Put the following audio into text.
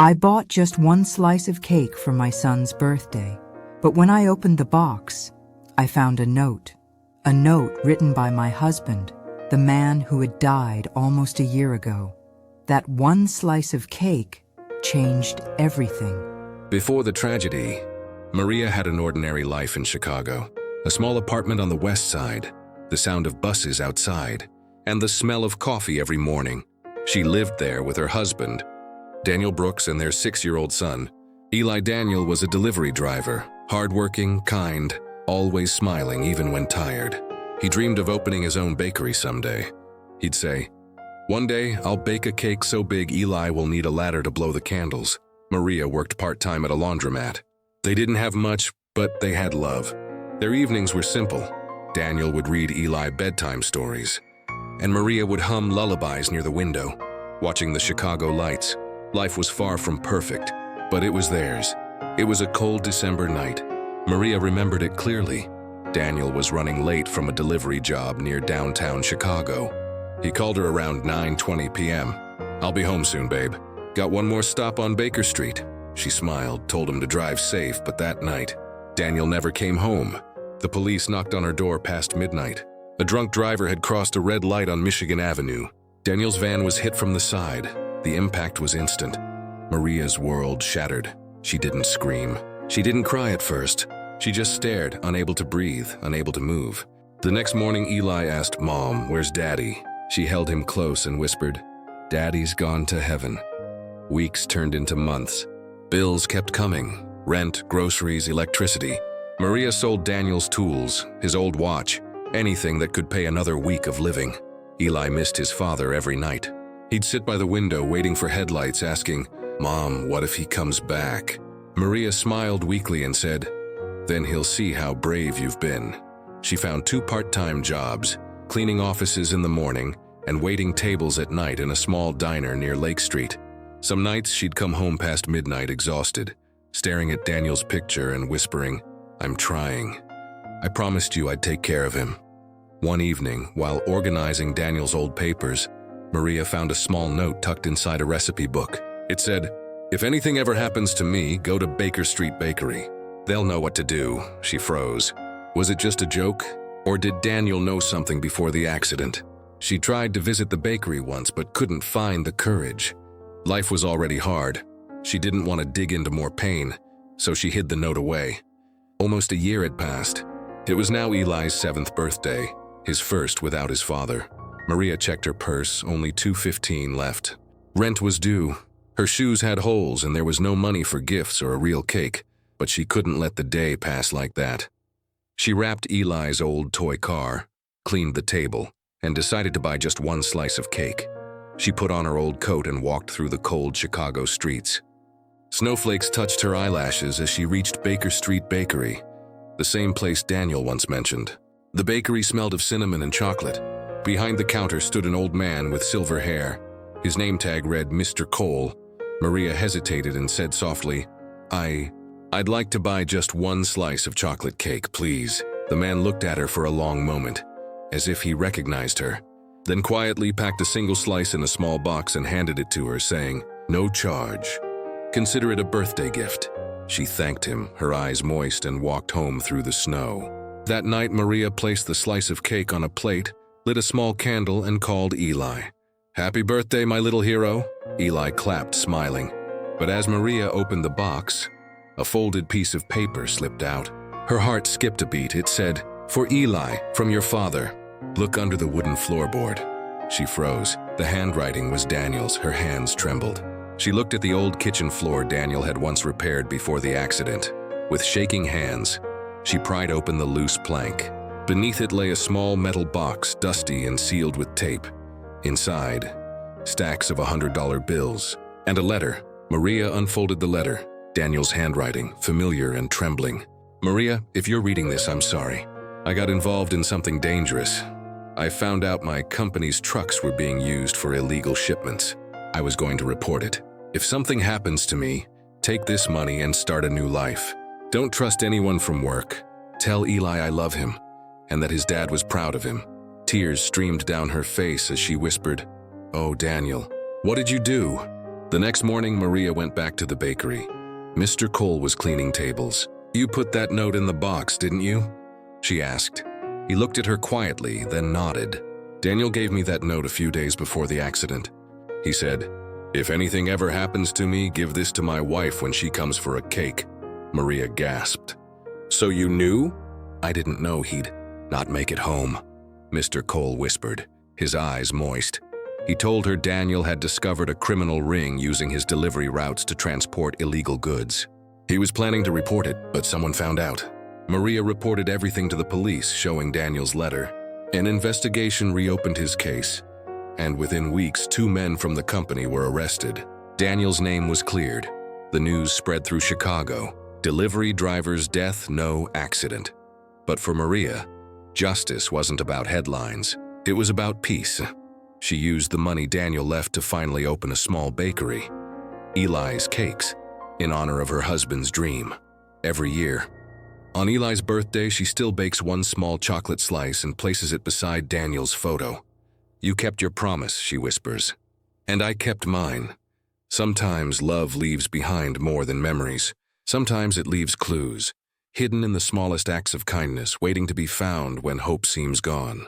I bought just one slice of cake for my son's birthday, but when I opened the box, I found a note written by my husband, the man who had died almost a year ago. That one slice of cake changed everything. Before the tragedy, Maria had an ordinary life in Chicago. A small apartment on the west side, the sound of buses outside, and the smell of coffee every morning. She lived there with her husband, Daniel Brooks, and their 6-year-old son. Eli Daniel was a delivery driver, hardworking, kind, always smiling even when tired. He dreamed of opening his own bakery someday. He'd say, "One day, I'll bake a cake so big Eli will need a ladder to blow the candles." Maria worked part-time at a laundromat. They didn't have much, but they had love. Their evenings were simple. Daniel would read Eli bedtime stories, and Maria would hum lullabies near the window, watching the Chicago lights. Life was far from perfect, but it was theirs. It was a cold December night. Maria remembered it clearly. Daniel was running late from a delivery job near downtown Chicago. He called her around 9:20 p.m. "I'll be home soon, babe. Got one more stop on Baker Street." She smiled, told him to drive safe, but that night, Daniel never came home. The police knocked on her door past midnight. A drunk driver had crossed a red light on Michigan Avenue. Daniel's van was hit from the side. The impact was instant. Maria's world shattered. She didn't scream. She didn't cry at first. She just stared, unable to breathe, unable to move. The next morning, Eli asked, "Mom, where's Daddy?" She held him close and whispered, "Daddy's gone to heaven." Weeks turned into months. Bills kept coming. Rent, groceries, electricity. Maria sold Daniel's tools, his old watch, anything that could pay another week of living. Eli missed his father every night. He'd sit by the window waiting for headlights, asking, "Mom, what if he comes back?" Maria smiled weakly and said, "Then he'll see how brave you've been." She found 2 part-time jobs, cleaning offices in the morning and waiting tables at night in a small diner near Lake Street. Some nights she'd come home past midnight exhausted, staring at Daniel's picture and whispering, "I'm trying. I promised you I'd take care of him." One evening, while organizing Daniel's old papers, Maria found a small note tucked inside a recipe book. It said, "If anything ever happens to me, go to Baker Street Bakery. They'll know what to do." She froze. Was it just a joke? Or did Daniel know something before the accident? She tried to visit the bakery once but couldn't find the courage. Life was already hard. She didn't want to dig into more pain, so she hid the note away. Almost a year had passed. It was now Eli's 7th birthday, his first without his father. Maria checked her purse, only $2.15 left. Rent was due. Her shoes had holes and there was no money for gifts or a real cake, but she couldn't let the day pass like that. She wrapped Eli's old toy car, cleaned the table, and decided to buy just one slice of cake. She put on her old coat and walked through the cold Chicago streets. Snowflakes touched her eyelashes as she reached Baker Street Bakery, the same place Daniel once mentioned. The bakery smelled of cinnamon and chocolate. Behind the counter stood an old man with silver hair. His name tag read Mr. Cole. Maria hesitated and said softly, I'd like to buy just one slice of chocolate cake, please." The man looked at her for a long moment, as if he recognized her, then quietly packed a single slice in a small box and handed it to her, saying, "No charge. Consider it a birthday gift." She thanked him, her eyes moist, and walked home through the snow. That night, Maria placed the slice of cake on a plate, lit a small candle, and called Eli. "Happy birthday, my little hero." Eli clapped, smiling. But as Maria opened the box, a folded piece of paper slipped out. Her heart skipped a beat. It said, "For Eli, from your father. Look under the wooden floorboard." She froze. The handwriting was Daniel's. Her hands trembled. She looked at the old kitchen floor Daniel had once repaired before the accident. With shaking hands, she pried open the loose plank. Beneath it lay a small metal box, dusty and sealed with tape. Inside, stacks of $100 bills and a letter. Maria unfolded the letter. Daniel's handwriting, familiar and trembling. "Maria, if you're reading this, I'm sorry. I got involved in something dangerous. I found out my company's trucks were being used for illegal shipments. I was going to report it. If something happens to me, take this money and start a new life. Don't trust anyone from work. Tell Eli I love him and that his dad was proud of him." Tears streamed down her face as she whispered, "Oh, Daniel, what did you do?" The next morning, Maria went back to the bakery. Mr. Cole was cleaning tables. "You put that note in the box, didn't you?" she asked. He looked at her quietly, then nodded. "Daniel gave me that note a few days before the accident. He said, 'If anything ever happens to me, give this to my wife when she comes for a cake.'" Maria gasped. "So you knew?" "I didn't know he'd not make it home," Mr. Cole whispered, his eyes moist. He told her Daniel had discovered a criminal ring using his delivery routes to transport illegal goods. He was planning to report it, but someone found out. Maria reported everything to the police, showing Daniel's letter. An investigation reopened his case, and within weeks, 2 men from the company were arrested. Daniel's name was cleared. The news spread through Chicago. Delivery driver's death, no accident. But for Maria, justice wasn't about headlines. It was about peace. She used the money Daniel left to finally open a small bakery, Eli's Cakes, in honor of her husband's dream. Every year, on Eli's birthday, she still bakes one small chocolate slice and places it beside Daniel's photo. "You kept your promise," she whispers. "And I kept mine." Sometimes love leaves behind more than memories. Sometimes it leaves clues, hidden in the smallest acts of kindness, waiting to be found when hope seems gone.